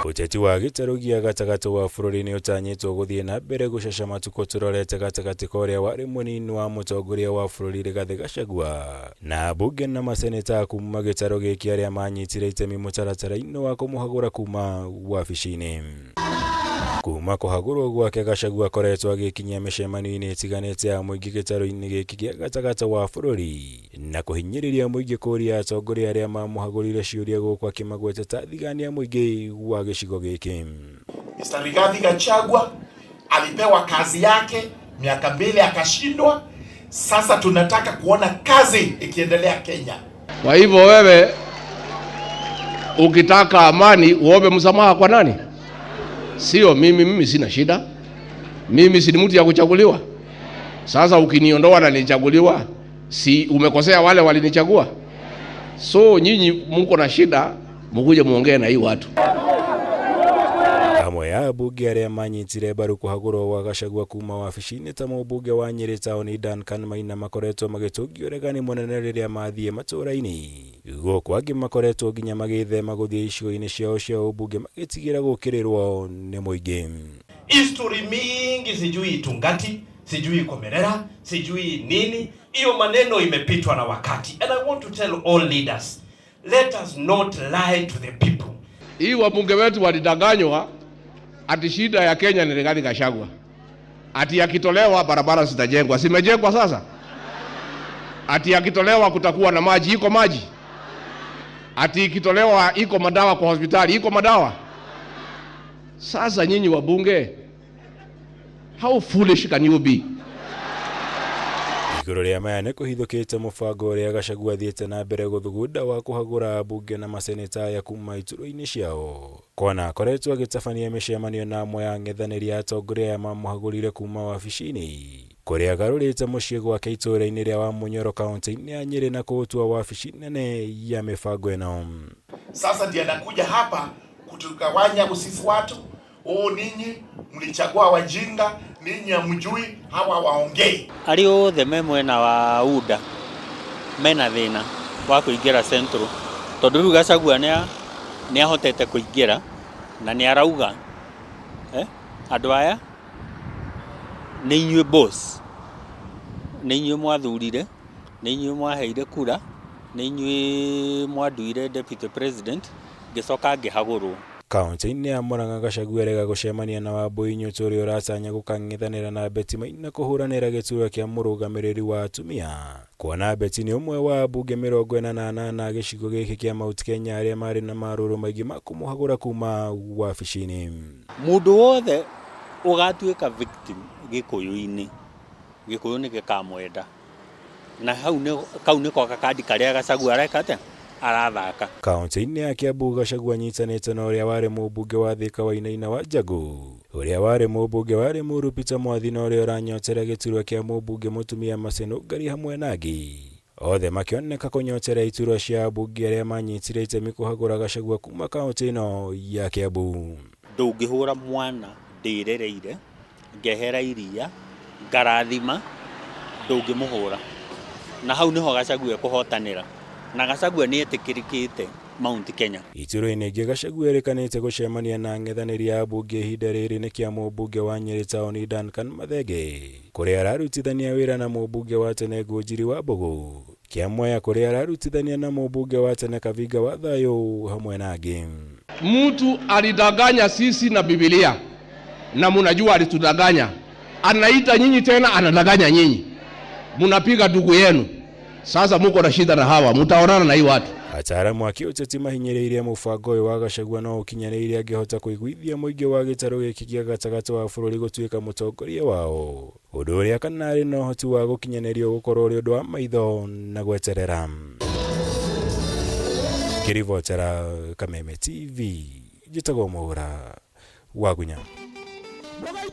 Uteti wa gĩtarũ gĩa gatagatĩ wa bũrũri nĩ ũtanyĩtwo gũthiĩ na mbere gũcaca matukũ tũrorete gatagatĩ ka ũrĩa warĩ mũnini wa mũtongoria wa bũrũri Rigathĩ Gachagua na ambunge na maseneta kuma gĩtarũ gĩkĩ arĩa manyitire itemi mũtaratara-inĩ wa kũmũhagũra kuma wabici-inĩ. Kuma kũhagũrwo gwake, Gachagua akoretwo agĩkinyia mĩcemanio-inĩ ĩtiganĩte ya mũingĩ gĩtarũ-inĩ gĩkĩ gĩa gatagatĩ wa bũrũri na kũhinyĩrĩria mũingĩ kũria atongoria arĩa mamũhagũrire ciũria gũkũ akĩmagweta ta thigania mũingĩ wa gĩcigo gĩkĩ. Mr. Rigathĩ Gachagua alipewa kazi yake miaka 2 akashindwa. Sasa tunataka kuona kazi ikiendelea Kenya. Kwa hivyo wewe ukitaka amani uombe msamaha kwa nani? Sio mimi sina shida. Mimi si mtu ya kuchaguliwa. Sasa ukiniondoa na nichaguliwa, si umekosea wale walinichagua? So nyinyi mko na shida, mkuje muongee na hii watu. Amwe ya ambunge arĩa manyitire mbaru kũhagũrwo gwa Gachagua kuma wabici-inĩ ta mũmbunge wa Nyeri taũni Duncan Maina makoretwo magĩtũngio ũregani mũnene rĩrĩa mathiĩ matũũra-inĩ. Gũkũ angĩ makoretwo nginya magĩthema gũthiĩ icigo-inĩ ciao cia ũmbunge magĩtigĩra gũkĩrĩrwo nĩ mũingĩ. History mingi sijui Itungati, sijui Komerera, sijui nini. Hiyo maneno imepitwa na wakati. And I want to tell all leaders, let us not lie to the people. Hii wabunge wetu walidanganywa ati shida ya Kenya ni Rigathĩ Gachagua. Ati akitolewa barabara zitajengwa. Simejengwa sasa? Ati akitolewa kutakuwa na maji, iko maji? Ati ikitolewa iko madawa kwa hospitali, iko madawa? Sasa nyinyi wabunge, how foolish can you be? Igũrũ rĩa maya nĩ kũhithũkĩte mũbango ũrĩa Gachagua athiĩte na mbere gũthugunda wa kũhagũra ambunge na maseneta ya kuma iturwa-inĩ ciao. Kwana akoretwo agĩtabania mĩcemanio na amwe ya ang'ethanĩri a atongoria arĩa mamũhagũrire kuma wabici-inĩ, kũrĩa agarũrĩte mũciĩ gwake itũũra-inĩ rĩa Wamunyoro kaunti-inĩ ya Nyeri na kũũtua wabici nene ya mĩbango ĩno. Sasa ndiye anakuja hapa kutugawanya sisi watu. Ninyi mlichagua wajinga, ninyi hamjui, hawa waongei. Ari othe me mwena wa UDA mena thĩna wa kũingĩra Central, tondũ rĩu Gachagua nĩ ahotete kũingĩra na nĩ arauga andũ aya nĩ inyuĩ boss, nĩ inyuĩ mwathurire, nĩ inyuĩ mwaheire kura, nĩ inyuĩ mwanduire deputy president, ngĩcoka ngĩhagũrwo. Kaunti-inĩ ya Murang'a, Gachagua erega gũcemania na Wambui Nyoto ũrĩa ũratanya gũkang'ethanĩra na Betty Maina kũhũranĩra gĩturwa kĩa mũrũgamĩrĩri wa atumia. Kuona Betty nĩ ũmwe wa ambunge 48 na gĩcigo gĩkĩ kĩa Mount Kenya arĩa marĩ na marũrũ maingĩ ma kũmũhagũra kuma wabici-inĩ. Mũndũ wothe ũgatuĩka victim Gĩkũyũ-inĩ, Gĩkũyũ nĩ gĩkamwenda. Na kau nĩko gakandi karĩa Gachagua areka atĩa arathaka. Kaunti-inĩ ya Kiambu, Gachagua anyitanĩte na ũrĩa warĩ mũmbunge wa Thika Wainaina wa Njagu, ũrĩa warĩ mũmbunge wa Limuru Peter Mwathi na ũrĩa ũranyotera gĩturwa kĩa mũmbunge mũtumia Maseno Ngari hamwe na angĩ. Othe makĩoneka kũnyotera iturwa cia ambunge arĩa manyitire itemi kũhagũra Gachagua kuma kaunti ĩno ya Kiambu. Ndũngĩhũra mwana ndĩrereire, ngehera iria, ngarathima, ndũngĩmũhũra. Na hau nĩho Gachagua ekũhotanĩra. Na Gachagua nĩ etĩkĩrĩkĩte Mount Kenya. Iturwa-inĩ ingĩ, Gachagua erĩkanĩte gũcemania na ang'ethanĩri a ambunge ihinda rĩrĩ nĩ kĩa mũmbunge wa Nyeri taũni Duncan Mathenge, kũrĩa ararutithania wĩra na mũmbunge wa tene Ngũnjiri wa Mbũgũ, Kĩamwea kũrĩa ararutithania na mũmbunge wa tene Kaviga wa Thayũ hamwe na angĩ. Mtu alidanganya sisi na Biblia na mnajua alitudanganya. Anaita nyinyi tena anadanganya nyinyi. Mnapiga ndugu yenu. Sasa muko na shida na hawa, mutaonana na hii watu. Ataaramu a kĩũteti mahinyĩrĩirie mũbango ũyũ wa Gachagua no ũkinyanĩire angĩhota kũiguithia mũingĩ wa gĩtarũ gĩkĩ gĩa gatagatĩ wa bũrũri gũtuĩka mũtongoria wao, ũndũ ũrĩa kana arĩ na ũhoti wa gũkinyanĩrio gũkorwo ũrĩ ũndũ wa maitho na gweterera. Kĩribotera Kameme TV, njĩtagwo Mwaũra wa Gunya.